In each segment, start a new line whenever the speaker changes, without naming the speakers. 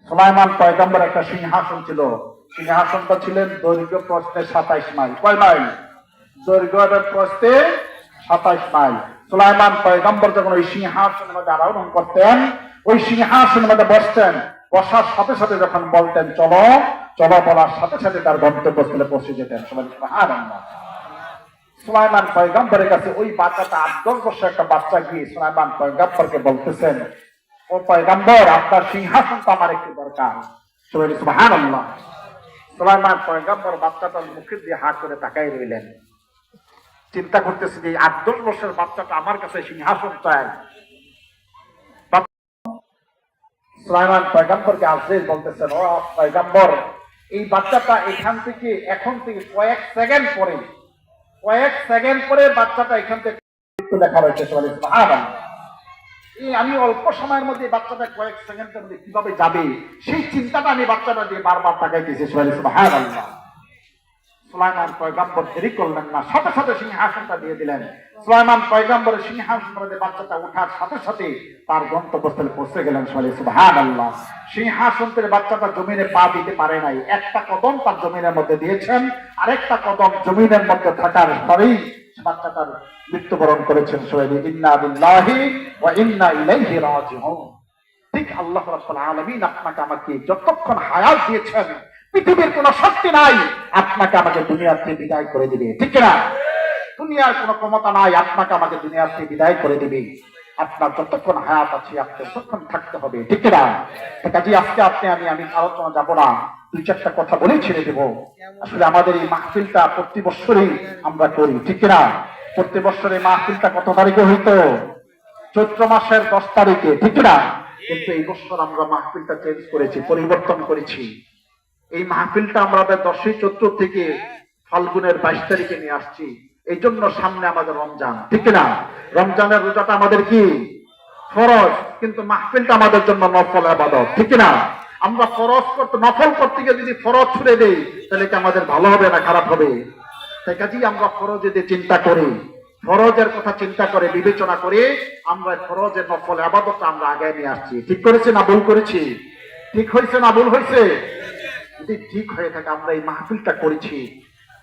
সুলাইমান পয়গম্বর একটা সিংহাসন ছিল, সিংহাসনটা ছিলেন দৈর্ঘ্য প্রস্থে 27 মাইল। কয় মাইল? দৈর্ঘ্য এবং প্রস্থে 27 মাইল। সুলাইমান পয়গম্বর যখন ওই সিংহাসনের মধ্যে আরোহণ করতেন, ওই সিংহাসনের মধ্যে বসতেন, বসার সাথে সাথে যখন বলতেন চলো চলো, বলার সাথে সাথে তার গন্তব্যস্থলে পৌঁছে যেতেন। সুবহানাল্লাহ। সুলাইমান পয়গম্বরের কাছে ওই বাচ্চাটা 8-10 বছর একটা বাচ্চা গিয়ে সুলাইমান পয়গম্বরকে বলতেছেন, ও পয়গম্বর, আপনার সিংহাসন তো আমার একটু দরকার। সুবহানাল্লাহ। সুলাইমান পয়গম্বর বাচ্চাটার মুখের দিয়ে হাত করে তাকাই রইলেন, চিন্তা করতেছে যে 8-10 বছরের বাচ্চাটা আমার কাছে সিংহাসন চায়। সুলাইমান পয়গম্বরকে আসলে বলতেছেন, ও পয়গম্বর, এই বাচ্চাটা এখন থেকে কয়েক সেকেন্ড পরে বাচ্চাটা এখান থেকে দেখা রয়েছে। আমি অল্প সময়ের মধ্যে বাচ্চাটা কয়েক সেকেন্ডের মধ্যে কিভাবে যাবে, সেই চিন্তাটা আমি বাচ্চাটা দিয়ে বারবার তাকাইতেছি। সুবহানাল্লাহ। সুলাইমান পয়গম্বর দেরি করলেন না, সাথে সাথে সিংহাসনটা দিয়ে দিলেন। সুলাইমান পয়গম্বরের সিংহাসনের মধ্যে বাচ্চাটা ওঠার সাথে সাথে তার গন্তব্যস্থলে পৌঁছে গেলেন। সুবহানাল্লাহ। সিংহাসন থেকে বাচ্চাটা জমিনে পা দিতে পারে নাই, একটা কদম তার জমিনের মধ্যে দিয়েছেন, আরেকটা কদম জমিনের মধ্যে থাকার পরেই বাচ্চাটার মৃত্যুবরণ করেছেন। ইন্না লিল্লাহি ওয়া ইন্না ইলাইহি রাজিউন। ঠিক আল্লাহ রাব্বুল আলামিন আপনাকে আমাকে যতক্ষণ হায়াত দিয়েছেন, পৃথিবীর কোন শক্তি নাই আপনাকে আমাকে দুনিয়ার থেকে বিদায় করে দিবে। ঠিক না? দুনিয়ার কোন ক্ষমতা নাই আপনাকে আমাকে দুনিয়ার থেকে বিদায় করে দিবে। আপনার যতক্ষণ হায়াত আছে আপনি ততক্ষণ থাকতে হবে। ঠিক না? কাজে আজকে আমি আলোচনা যাব না, 2-4টা কথা বলে ছেড়ে দেব। আসলে আমাদের এই মাহফিলটা প্রতি বছরই আমরা করি। ঠিক না? প্রতি বছর এই মাহফিলটা কত তারিখে হইতো? চৈত্র মাসের 10 তারিখে। ঠিক না? কিন্তু এই বছর আমরা মাহফিলটা চেঞ্জ করেছি, পরিবর্তন করেছি। এই মাহফিলটা আমরা 10ই চৈত্র থেকে ফাল্গুনের 22 তারিখে নিয়ে আসছি। এই জন্য সামনে আমাদের রমজান। ঠিক না? রমজানের রোজাটা আমাদের কি ফরজ, কিন্তু মাহফিলটা আমাদের জন্য নফল ইবাদত। ঠিক না? আমরা নফল করতে গিয়ে যদি ফরজ ছুড়ে দেই, তাহলে কি আমাদের ভালো হবে না খারাপ হবে? তাই কাজেই আমরা ফরজের চিন্তা করি, ফরজের কথা চিন্তা করে বিবেচনা করে আমরা ফরজের নফল ইবাদতটা আমরা আগে নিয়ে আসছি। ঠিক করেছি না ভুল করেছি? ঠিক হয়েছে না ভুল হয়েছে? যদি ঠিক হয়ে থাকে আমরা এই মাহফিলটা করেছি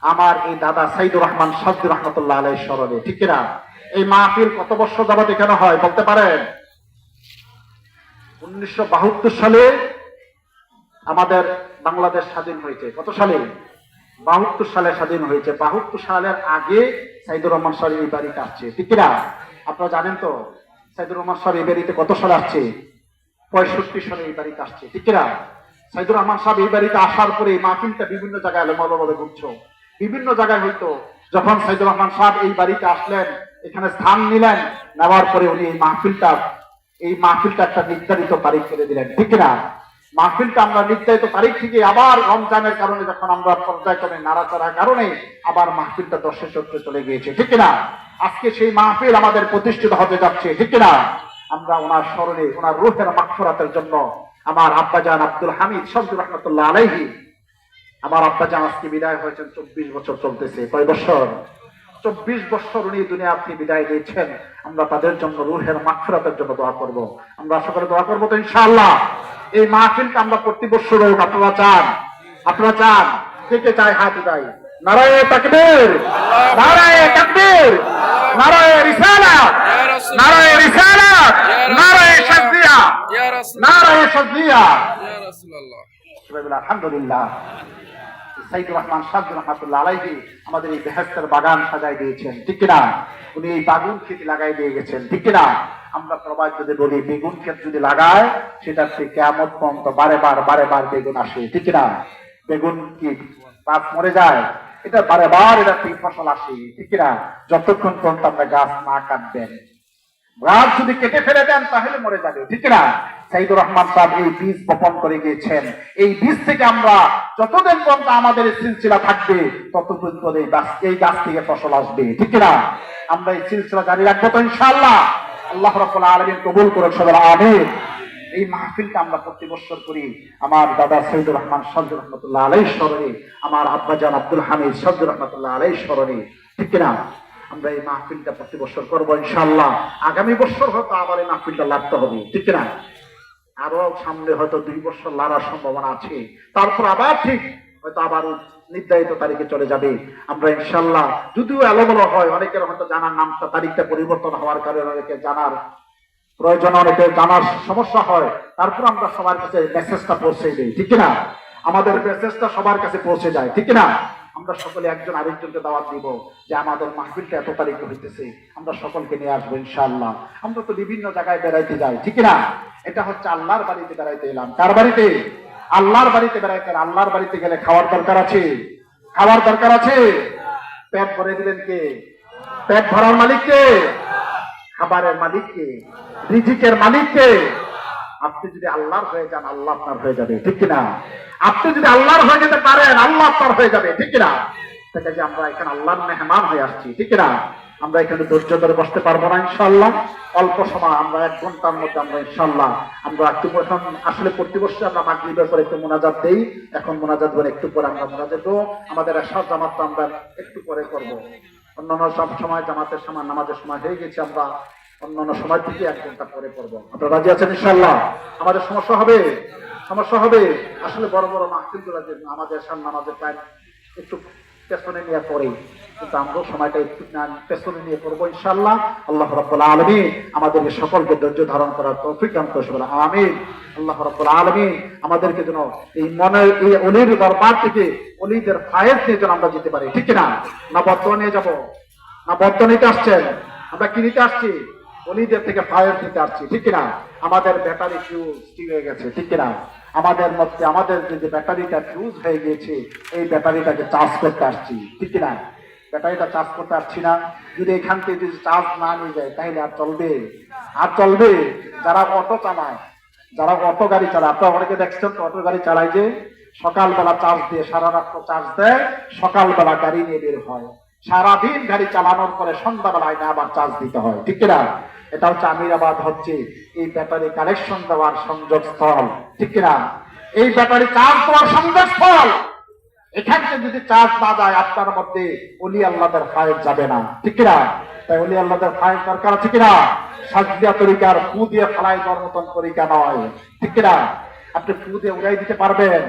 আমার এই দাদা সাইদুর রহমান সাজদুর রহমতুল্লাহ আলাইহির স্মরণে। ঠিক না? এই মাহফিল কত বছর যাবত এখানে হয় বলতে পারেন? 1972 সালে আমাদের বাংলাদেশ স্বাধীন হয়েছে। কত সালে? 72 সালে স্বাধীন হয়েছে। 72 সালের আগে সাইদুর রহমান সাহেব এই বাড়িতে আসছে। ঠিক না? আপনারা জানেন তো সাইদুর রহমান সাহেব এই বাড়িতে কত সালে আসছে? 65 সালে এই বাড়িতে আসছে। ঠিক না? সাইদুর রহমান সাহেব এই বাড়িতে আসার পরে এই মাহফিলটা বিভিন্ন জায়গায় আলোচনা ঘুরছো, বিভিন্ন জায়গায় হইতো। যখন সাইদুর রহমান সাহেব এই বাড়িতে আসলেন, এখানে স্থান নিলেন, নেওয়ার পরে উনি এই মাহফিলটা একটা নির্ধারিত তারিখ করে দিলেন। ঠিক না? মাহফিলটা আমরা নির্ধারিত তারিখ থেকে আবার রমজানের কারণে যখন আমরা পর্যায়ক্রমে নাড়াচাড়ার কারণে আবার মাহফিলটা 10 চৈত্র চলে গিয়েছে। ঠিক না? আজকে সেই মাহফিল আমাদের প্রতিষ্ঠিত হতে যাচ্ছে। ঠিক না? আমরা ওনার স্মরণে, ওনার রূহের মাগফিরাতের জন্য আমার আব্বাজান আব্দুল হামিদ সাজদুর রহমতুল্লাহ আলাইহি, আমার আব্বাজান আজকে বিদায় হয়েছেন। 24 বছর চলতেছে। কয় বছর? 24 বছর উনি দুনিয়া থেকে বিদায় দিয়েছেন। আমরা তাদের জন্য রূহের মাগফিরাতের জন্য দোয়া করব। আমরা সকলে দোয়া করবো তো ইনশাআল্লাহ। এই মাহফিলটা আমরা প্রতি বছর হোক। আপনারা চান? কে চায় হাত উঠাই। নারায়ে তাকবীর, নারায়ে তাকবীর, নারায়ে রিসালাত, নারায়ে রিসালাত, নারায়ে শাজদিয়া, নারায়ে শাজদিয়া, ইয়া রাসূলুল্লাহ। আলহামদুলিল্লাহ। সাইদুর রহমান সাজদুর রহমাতুল্লাহ আলাইহি আমাদের এই বেহেশতের বাগান সাজাই দিয়েছেন। ঠিক না? উনি এই বেগুন ক্ষেত লাগাই দিয়ে গেছেন। ঠিক না? আমরা সবাই যদি বলি বেগুন ক্ষেত যদি লাগায়, সেটা থেকে কিয়ামত পর্যন্ত বারে বার বেগুন আসে। ঠিক না? বেগুন কি গাছ মরে যায়? এটা বারে বার এটা থেকে ফসল আসে। ঠিক না? যতক্ষণ পর্যন্ত আমরা গাছ না কাটবেন, গাছ যদি কেটে ফেলে দেন তাহলে মরে যাবে। ঠিক না? সাইদুর রহমান সাহেব এই বীজ বপন করে গিয়েছেন। এই বীজ থেকে আমরা যতদিন পর্যন্ত আমাদের সিলসিলা থাকবে ততদিন পর্যন্ত এই গাছ থেকে ফসল আসবে। ঠিক না? আমরা এই সিলসিলা জারি রাখবো তো ইনশাআল্লাহ। আল্লাহ রাব্বুল আলামিন কবুল করুন সবাই আমিন। এই মাহফিলটা আমরা প্রতি বছর করি আমার দাদা সাইদুর রহমান সাজদুর রহমতুল্লাহ আলাইহির স্মরণে, আমার আব্বাজান আব্দুল হামিদ সাজদুর রহমতুল্লাহ আলাইহির স্মরণে। ঠিক না? আমরা এই মাহফিলটা প্রতি বছর করবো ইনশাআল্লাহ। আগামী বছর হয়তো আবার এই মাহফিলটা লাগতে হবে। ঠিক না? আরো সামনে হয়তো 2 বছর লড়ার সম্ভাবনা আছে, তারপর আবার ঠিক হয়তো আবার নির্ধারিত তারিখে চলে যাবে। আমরা ইনশাল্লাহ, যদিও এলোমেলো হয়, অনেকের হয়তো জানার নামটা তারিখটা পরিবর্তন হওয়ার কারণে অনেকে জানার প্রয়োজন, অনেকে জানার সমস্যা হয়, তারপর আমরা সবার কাছে মেসেজটা পৌঁছে দিই, ঠিক না? আমাদের মেসেজটা সবার কাছে পৌঁছে যায়, ঠিক না? আমরা সকলে একজন আরেকজনকে দাওয়াত দিব যে আমাদের মাহফিলটা এত তারিখে হইতেছে, আমরা সকলকে নিয়ে আসবো ইনশাআল্লাহ। আমরা তো বিভিন্ন জায়গায় বেড়াইতে যাই, ঠিক না? এটা হচ্ছে আল্লাহর বাড়িতে বেড়াইতে এলাম। কার বাড়িতে? আল্লাহর বাড়িতে বেড়াইতে। আল্লাহর বাড়িতে গেলে খাওয়ার দরকার আছে, খাওয়ার দরকার আছে। পেট ভরে দিলেন কে? পেট ভরার মালিক কে? খাবারের মালিক কে? রিজিকের মালিক কে? আপনি যদি আল্লাহর হয়ে যান, আল্লাহ আপনার হয়ে যাবে, ঠিক কিনা? আপনি যদি আল্লাহর হয়ে যেতে পারেন, আল্লাহ আপনার হয়ে যাবে, ঠিক কিনা? তাই যে আমরা এখানে আল্লাহর মেহমান হয়ে আসছি, ঠিক কিনা? আমরা এখানে ধৈর্য ধরে বসতে পারবো না ইনশাআল্লাহ। অল্প সময়, আমরা 1 ঘন্টার মধ্যে আমরা ইনশাআল্লাহ আমরা একটু এখন আসলে প্রতি বছর আমরা মাগরিবের পরে একটু মোনাজাত দেই। এখন মোনাজাত করে একটু পরে আমরা মোনাজাত দেবো। আমাদের এশার জামাতটা আমরা একটু পরে করব। অন্যান্য সব সময় জামাতের সময়, নামাজের সময় হয়ে গেছে, আমরা অন্যান্য সময় থেকে 1 ঘন্টা পরে করবো। আপনারা রাজি আছেন ইনশাআল্লাহ? আমাদের সমস্যা হবে? সমস্যা হবে? আসলে বড় বড় মাহফিলগুলো যে আমাদের সামনে নামাজের টাইম একটু পেছনে নিয়ে পড়ে, কিন্তু আমরাও সময়টা একটু পেছনে নিয়ে পড়বো ইনশাআল্লাহ। আল্লাহ রাব্বুল আলামিন আমাদেরকে সকলকে ধৈর্য ধারণ করার তৌফিক দান করুন, আমিন। আল্লাহ রাব্বুল আলামিন আমাদেরকে যেন এই মনের এই অলির দরবার থেকে অলিদের ফায়েজ নিয়ে যেন আমরা যেতে পারি, ঠিক না? না বর্তমানে নিয়ে যাবো, না বর্তমানে নিতে আসছেন? আমরা কি নিতে আসছি? অলিদের থেকে ফায়েজ নিতে আসছি, ঠিক না? আমাদের ব্যাটারি ফিউজ ঠিক হয়ে গেছে, ঠিক না? আমাদের মধ্যে আমাদের যে ব্যাটারিটা ফিউজ হয়ে গিয়েছে, এই ব্যাটারিটাকে চার্জ করতে আসছি, ঠিক না? ব্যাটারিটা চার্জ করতে আসছি না, যদি এখান থেকে যদি চার্জ না নিয়ে যায় তাহলে আর চলবে? আর চলবে? যারা অটো চালায়, যারা অটো গাড়ি চালায়, আপনারা অনেকে দেখছেন তো অটো গাড়ি চালায় যে সকালবেলা চার্জ দিয়ে সারা রাত চার্জ দেয়, সকালবেলা গাড়ি নিয়ে বের হয়, সারাদিন গাড়ি চালানোর পরে সন্ধ্যাবেলায় না আবার চার্জ দিতে হয়, ঠিক না? এটা হচ্ছে আমিরাবাদ হচ্ছে এই ব্যাটারি কানেকশন দেওয়ার সংযোগ স্থল, ঠিক না? এই ব্যাটারি চার্জ দেওয়ার সংযোগ স্থল। এখান থেকে যদি চার্জ না যায় আপনার মধ্যে ওলি আল্লাহদের ফায়েজ যাবে না, ঠিক না? তাই ওলি আল্লাহদের ফায়েজ দরকার আছে কিনা? সাজদিয়া তরিকার ফু দিয়ে ফালাই দেওয়ার মতন তরিকা নয়, ঠিক না? আপনি ফু দিয়ে উড়াই দিতে পারবেন?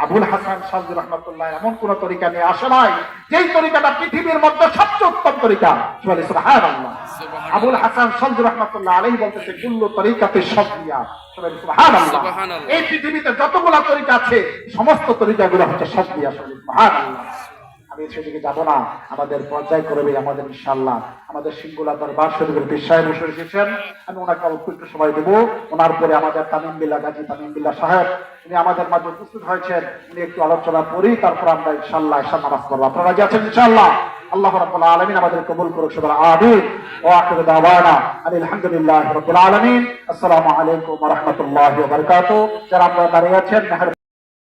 আবুল হাসান সাজদি রহমাতুল্লাহ এমন কোন তরিকা নিয়ে আসে নাই যেই তরিকাটা পৃথিবীর মধ্যে সবচেয়ে উত্তম তরিকা। সুবহানাল্লাহ। আবুল হাসান সাজদি রহমাতুল্লাহ আলাইহি বলতেছে কুল্লু তরিকাতে সাজদিয়া। সুবহানাল্লাহ। এই পৃথিবীতে যতগুলো তরিকা আছে সমস্ত তরিকাগুলো হচ্ছে সাজদিয়া। সুবহানাল্লাহ। আমি সেদিকে যাব না, আমাদের পর্যায় করবে আমাদের ইনশাআল্লাহ। আমাদের সিঙ্গুলা দরবার শরীফের পীর সাহেব বসে এসেছেন, আমি ওনাকে অল্প একটু সময় দেবো। ওনার পরে আমাদের তামিম বিল্লাহ গাজী তামিম বিল্লাহ সাহেব উনি আমাদের মাঝে উপস্থিত হয়েছেন, উনি একটু আলোচনা করি, তারপর আমরা ইনশাআল্লাহ এশার নামাজ পড়বো। আপনারা রাজি আছেন ইনশাআল্লাহ? আল্লাহ রাব্বুল আলামিন আমাদের কবুল করুক, সবাই আমিন। ওয়া আখিরু দাওয়ানা আলহামদুলিল্লাহি রাব্বিল আলামিন। আসসালামু আলাইকুম ওয়া রাহমাতুল্লাহি ওয়া বারাকাতুহু। যারা আপনারা দাঁড়িয়ে আছেন